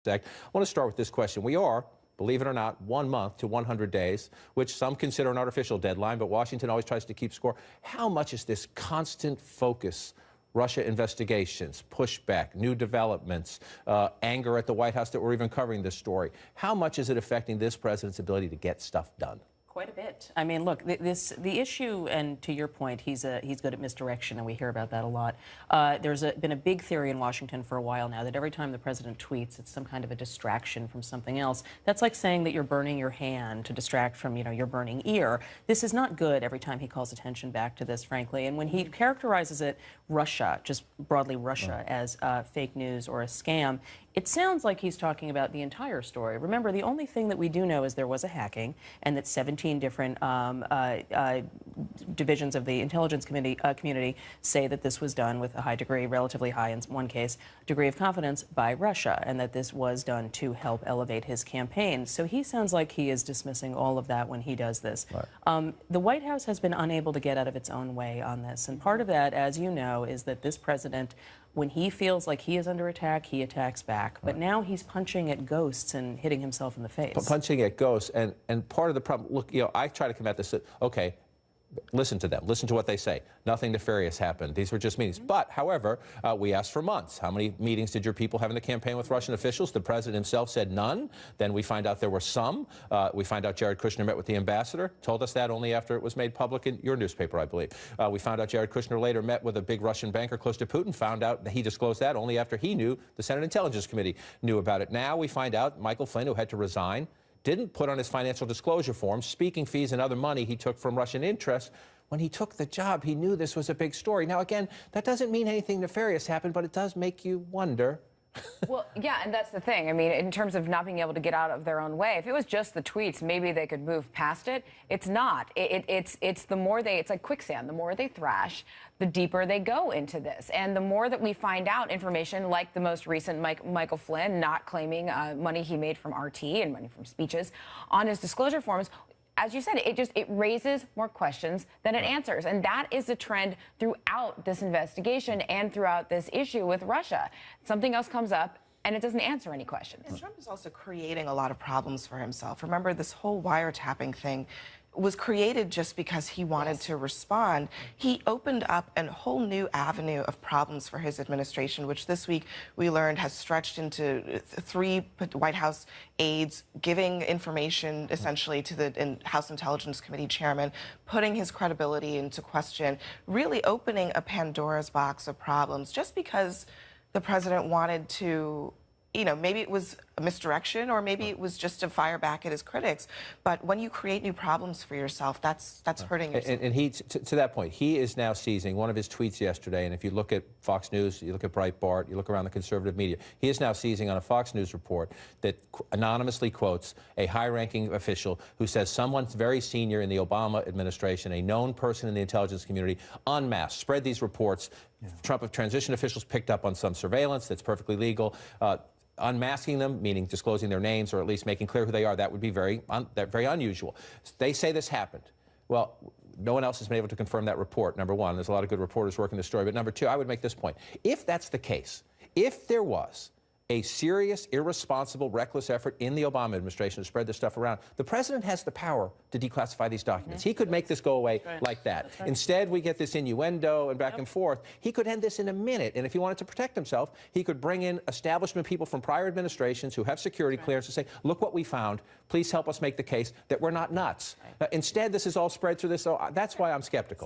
I want to start with this question. We are, believe it or not, 1 month to 100 days, which some consider an artificial deadline, but Washington always tries to keep score. How much is this constant focus, Russia investigations, pushback, new developments, anger at the White House that we're even covering this story, how much is it affecting this president's ability to get stuff done? Quite a bit. I mean, look, the issue, and to your point, he's good at misdirection, and we hear about that a lot. There's been a big theory in Washington for a while now that every time the president tweets, it's some kind of a distraction from something else. That's like saying that you're burning your hand to distract from, your burning ear. This is not good every time he calls attention back to this, frankly. And when he characterizes it, Russia, just broadly Russia, as fake news or a scam, it sounds like he's talking about the entire story. Remember, the only thing that we do know is there was a hacking and that 17 different divisions of the intelligence community say that this was done with a high degree, relatively high in one case, degree of confidence by Russia, and that this was done to help elevate his campaign. So he sounds like he is dismissing all of that when he does this. Right. The White House has been unable to get out of its own way on this, and part of that, as you know, is that this president, when he feels like he is under attack, he attacks back. But now he's punching at ghosts and hitting himself in the face. Punching at ghosts, and part of the problem, look, I try to come at this, okay, listen to them. Listen to what they say. Nothing nefarious happened. These were just meetings. But, however, we asked for months. How many meetings did your people have in the campaign with Russian officials? The president himself said none. Then we find out there were some. We find out Jared Kushner met with the ambassador. Told us that only after it was made public in your newspaper, I believe. We found out Jared Kushner later met with a big Russian banker close to Putin. Found out that he disclosed that only after he knew the Senate Intelligence Committee knew about it. Now we find out Michael Flynn, who had to resign, didn't put on his financial disclosure form speaking fees and other money he took from Russian interests. When he took the job, he knew this was a big story. Now, again, that doesn't mean anything nefarious happened, but it does make you wonder. Well, yeah, and that's the thing. I mean, in terms of not being able to get out of their own way, if it was just the tweets, maybe they could move past it. It's not. It's the more it's like quicksand. The more they thrash, the deeper they go into this. And the more that we find out information, like the most recent Michael Flynn not claiming money he made from RT and money from speeches on his disclosure forms, as you said, it raises more questions than it answers. And that is a trend throughout this investigation and throughout this issue with Russia. Something else comes up, and it doesn't answer any questions. And Trump is also creating a lot of problems for himself. Remember, this whole wiretapping thing was created just because he wanted to respond. He opened up a whole new avenue of problems for his administration, which this week we learned has stretched into 3 White House aides giving information essentially to the House Intelligence Committee chairman, putting his credibility into question, really opening a Pandora's box of problems just because the president wanted to, maybe it was a misdirection or maybe it was just to fire back at his critics. But when you create new problems for yourself, that's hurting yourself. And he, to that point, he is now seizing one of his tweets yesterday, and if you look at Fox News, you look at Breitbart, you look around the conservative media, he is now seizing on a Fox News report that anonymously quotes a high-ranking official who says someone very senior in the Obama administration, a known person in the intelligence community, en masse, spread these reports. Trump transition officials picked up on some surveillance that's perfectly legal. Unmasking them, meaning disclosing their names or at least making clear who they are, that would be very unusual. They say this happened. Well, no one else has been able to confirm that report, number one. There's a lot of good reporters working the story. But number two, I would make this point. If that's the case, if there was a serious, irresponsible, reckless effort in the Obama administration to spread this stuff around, the president has the power to declassify these documents. He could make this go away like that. Instead, we get this innuendo and back and forth. He could end this in a minute, and if he wanted to protect himself, he could bring in establishment people from prior administrations who have security clearance to say, look what we found. Please help us make the case that we're not nuts. Instead, this is all spread through this, so that's why I'm skeptical.